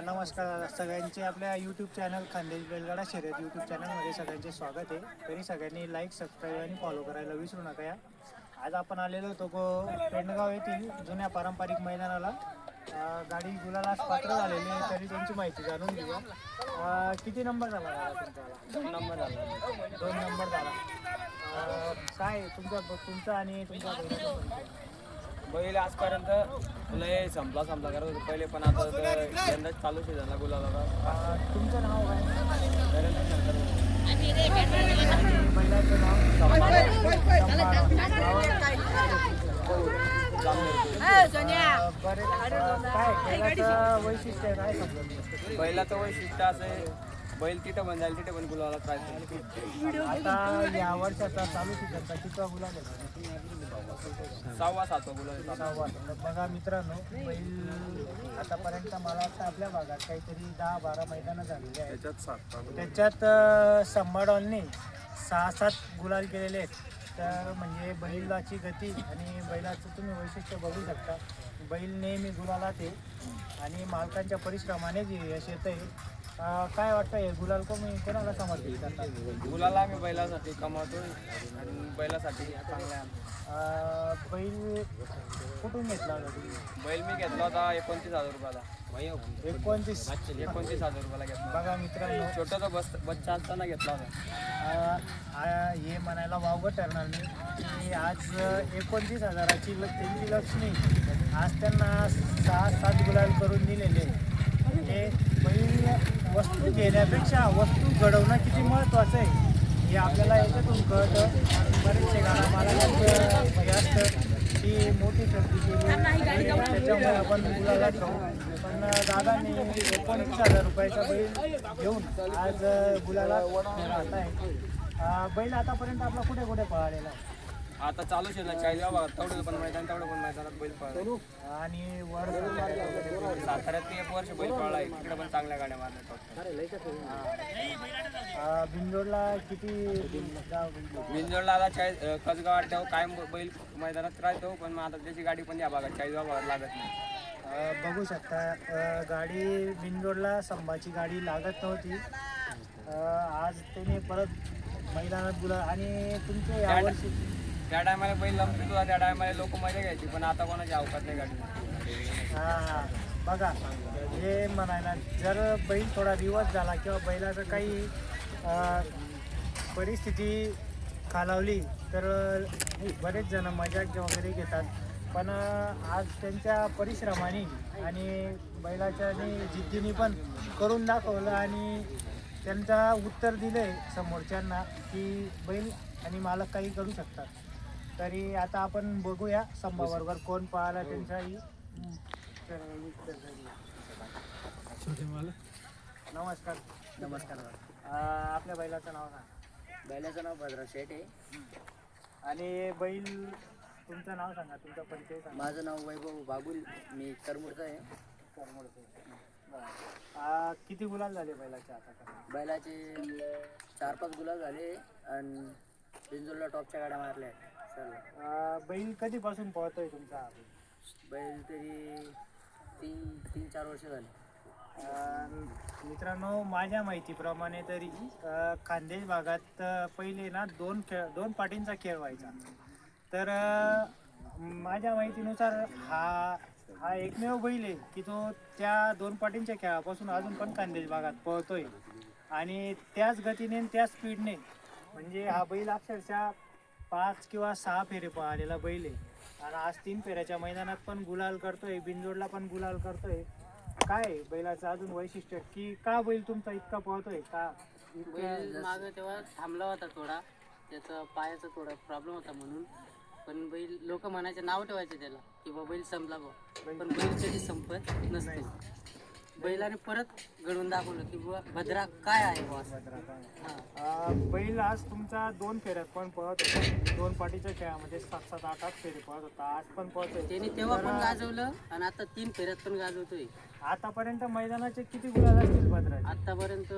नमस्कार सगळ्यांचे आपल्या यूट्यूब चॅनल खानदेश बैलगाडा शर्यत यूट्यूब चॅनलमध्ये सगळ्यांचे स्वागत आहे. तरी सगळ्यांनी लाईक सबस्क्राईब आणि फॉलो करायला विसरू नका. या आज आपण आलेलो होतो पेंडगाव येथील जुन्या पारंपरिक मैदानाला. गाडी गुलालास पात्र झालेली आहे, तरी त्यांची माहिती जाणून घेऊया. किती नंबर झाला दादा तुमचा? 2 नंबर झाला. 2 नंबर झाला. काय तुमचा आणि तुमचा बैल आजपर्यंत लय संपला करत होतो पहिले, पण आता यंदा चालू सीझनला गुलाल होता. तुमचं नाव काय? नरेंद्र शंकर. बैलाचं नाव वैशिष्ट्य काय समजा? बैलाचं वैशिष्ट्य असं आहे, बैल तिथं पण जाईल तिथे पण गुलाला राहतो. आता या वर्षाचा चालू सीझनचा किती गुलाल आहे? 6वा-7वा गुलाल. 6वा. बघा मित्रांनो, बैल आतापर्यंत मला वाटतं आपल्या भागात काहीतरी 10-12 मैदानं झालेली आहेत. त्याच्यात संभाडॉलने 6-7 गुलाल केलेले आहेत. तर म्हणजे बैलाची गती आणि बैलाचं तुम्ही वैशिष्ट्य बघू शकता. बैल नेहमी गुलालात आहे आणि मालकांच्या परिश्रमाने जे यश येत आहे. काय वाटतं हे गुलाल कोणाला समर्पित करतात? गुलाला आम्ही बैलासाठी कमावतो आणि बैलासाठी चांगला. बैल कुठून घेतला होता तुम्ही? बैल मी घेतला होता 29,000 रुपयाला. 29,000 रुपयाला घेतला. बघा मित्रांनो, छोटा बच्चा असताना घेतला होता. हे म्हणायला वावगं ठरणार नाही की आज 29,000ची त्यांची लक्ष्मी आज त्यांना 6-7 गुलाल करून दिलेले. हे बैल वस्तू घेण्यापेक्षा वस्तू घडवणं किती महत्त्वाचं आहे हे आपल्याला याच्यातून कळतं. बरेचसे गाडा मला हे असतं की मोठी खरेदी केली त्याच्यामुळे आपण गुलाला ठेवू, पण दादांनी 29,000 रुपयाचा बैल घेऊन आज गुलाला राहत आहे. बैल आतापर्यंत आपला कुठे कुठे पळालेला आहे? आता चालू शे ना 40 बघा, तेवढं पण मैदानात बैल पळला. आणि वर साताऱ्यात 1 वर्ष बैल पळला आहे, तिकडे पण चांगल्या गाड्या मारल्या. बिंदोडला किती? बिंजोडला आता कसगाव अड्ड्यावर कायम बैल मैदानात राहतो, पण मग आता त्याची गाडी पण या भागात 40 भागात लागत नाही. बघू शकता गाडी बिंदोडला संभाची गाडी लागत नव्हती. आज त्याने परत मैदानात गुलाल. आणि तुमचे यावर्षी त्या टायमाला बैल लंपीत होता, त्या टायमाला लोक मजा घ्यायची, पण आता कोणाची अवकाश नाही गाडी. हां बघा, हे म्हणायला जर बैल थोडा रिवर्स झाला किंवा बैलाचं काही परिस्थिती खालावली तर बरेच जण मजाक वगैरे घेतात, पण आज त्यांच्या परिश्रमाने आणि बैलाच्या जिद्दीने पण करून दाखवलं आणि त्यांचा उत्तर दिले समोरच्यांना की बैल आणि मालक काही करू शकतात. तरी आता आपण बघूया संभाबरोबर कोण पाहायला त्यांचाही. नमस्कार. नमस्कार. आपल्या बैलाचं नाव सांगा. बैलाचं नाव भद्रा शेठ आहे. आणि बैल तुमचं नाव सांगा, तुमचा परिचय सांगा. माझं नाव वैभव बाबुल, मी करमुडचा आहे. किती गुलाल झाले बैलाचे आता? बैलाचे 4-5 गुलाल झाले आणि बिंजोरला टॉपच्या गाड्या मारल्या आहेत सर्व. बैल कधीपासून पळतोय तुमचा? बैल तरी 3-4 वर्ष झाले. मित्रांनो, माझ्या माहितीप्रमाणे तरी खानदेश भागात पहिले ना दोन पाटींचा खेळ व्हायचा. तर माझ्या माहितीनुसार हा एकमेव बैल आहे की तो त्या 2 पाटींच्या खेळापासून अजून पण खानदेश भागात पळतोय आणि त्याच गतीने त्याच स्पीडने. म्हणजे हा बैल अक्षरशः 5 किंवा 6 फेरे पळालेला बैल आहे आणि आज 3 फेऱ्याच्या मैदानात पण गुलाल करतोय, बिनजोडला पण गुलाल करतोय. काय बैलाचं अजून वैशिष्ट्य की का बैल तुमचा इतका पळतोय? का बैल मागं तेव्हा थांबला होता थोडा, त्याचा पायाचा थोडा प्रॉब्लेम होता म्हणून, पण बैल लोक म्हणायचे नाव ठेवायचे त्याला की बा बैल संपला बा, पण बैल कधी संपत नसते. बैलाने परत घडवून दाखवलं की बुवा भद्रा काय आहे बुवा. बैल आज तुमचा 2 फेऱ्यात पण पळत होता. 2 पाटीच्या खेळामध्ये 7-7, 8-8 फेरे पळत होता, आज पण पळतोय. त्याने तेव्हा पण गाजवलं आणि आता 3 फेऱ्यात पण गाजवतोय. आतापर्यंत मैदानाचे किती गुलाल असतील भद्रा? आतापर्यंत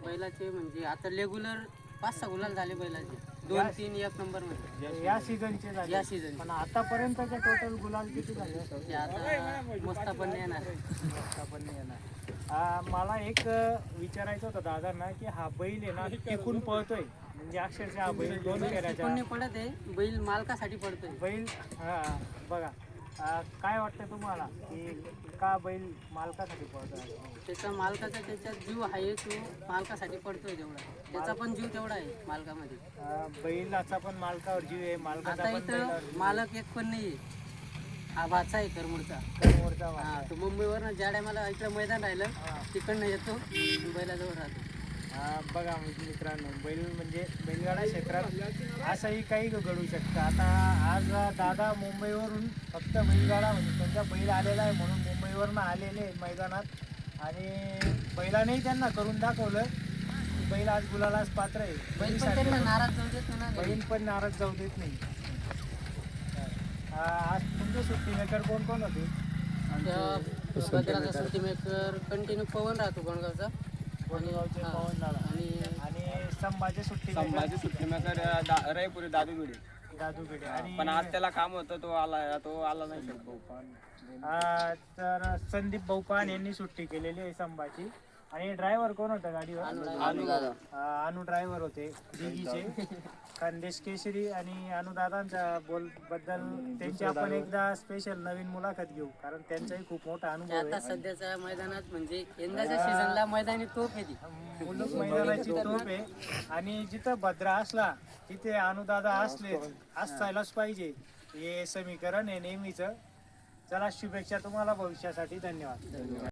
बैलाचे म्हणजे आता रेग्युलर 5-6 गुलाल झाले बैलाचे. 2-3 एक नंबर मध्ये या सीझनचे झाले. या सीझन पण आतापर्यंतचे टोटल गुलाल किती झाले असेल? ते आता मस्त पण नाही येणार. आता पण नाही येणार. मला एक विचारायचं होतं दादांना की हा बैल आहे ना टिकून पळतोय, म्हणजे अक्षरशः हा बैल 2 फेऱ्याच्या कोणी पडत आहे बैल मालकासाठी पडतोय. बैल बघा काय वाटतं तुम्हाला की का बैल मालकासाठी पळतोय? त्याचा मालकाचा त्याच्यात जीव आहे, तो मालकासाठी पडतोय तेवढा, त्याचा पण जीव तेवढा आहे मालकामध्ये. बैलाचा पण मालकावर जीव आहे, मालकाचा आता पण बैलावर इथं मालक एक पण नाही आहे, हा भाचा आहे करमुडचा. समोरचा हा, तो मुंबईवर ज्या टायमाला इकडं मैदान राहिलं तिकडनं येतो, बैलाजवळ राहतो. बघा मित्रांनो, बैल म्हणजे बैलगाडा क्षेत्रात असंही काही घडू शकतं. आता आज दादा मुंबईवरून फक्त बैलगाडा म्हणजे त्यांचा बैल आलेला आहे म्हणून मुंबईवरून आलेले आहेत मैदानात, आणि बैलानेही त्यांना करून दाखवलं की बैल आज गुलालाच पात्र आहे. बैल पण त्यांना नाराज जाऊ देत नाही ना. बैल पण नाराज जाऊ देत नाही. आज तुमचे सुट्टी मेकर कोण कोण होते? भद्राचा सुट्टी मेकर कंटिन्यू पवन राहतो गणगावचा, गोंडगावचे हा. पवन दादा आणि संभाजी सुट्टी मेकर संभाजी सुट्टी मेकर रायपुरी दादू भिडे. दादू भिडे. आणि पण आज त्याला काम होतं, तो आला नाही शकतो. तर संदीप भाऊपान यांनी सुट्टी केलेली आहे संभाची. आणि ड्रायव्हर कोण होता गाडीवर? अनु ड्रायव्हर होते दिघीचे. खानदेश केसरी आणि अनुदादांच्या बद्दल त्यांची आपण एकदा स्पेशल नवीन मुलाखत घेऊ, कारण त्यांचाही खूप मोठा ते अनुभव आता आहे. सध्याच्या मैदानात म्हणजे यंदाच्या सीझनला मैदानी तोप आहे ती. मुलुक मैदानाची तोप आहे, आणि जिथं भद्रा असला तिथे अनुदादा असायलाच पाहिजे, हे समीकरण आहे नेहमीच. चला, शुभेच्छा तुम्हाला भविष्यासाठी. धन्यवाद.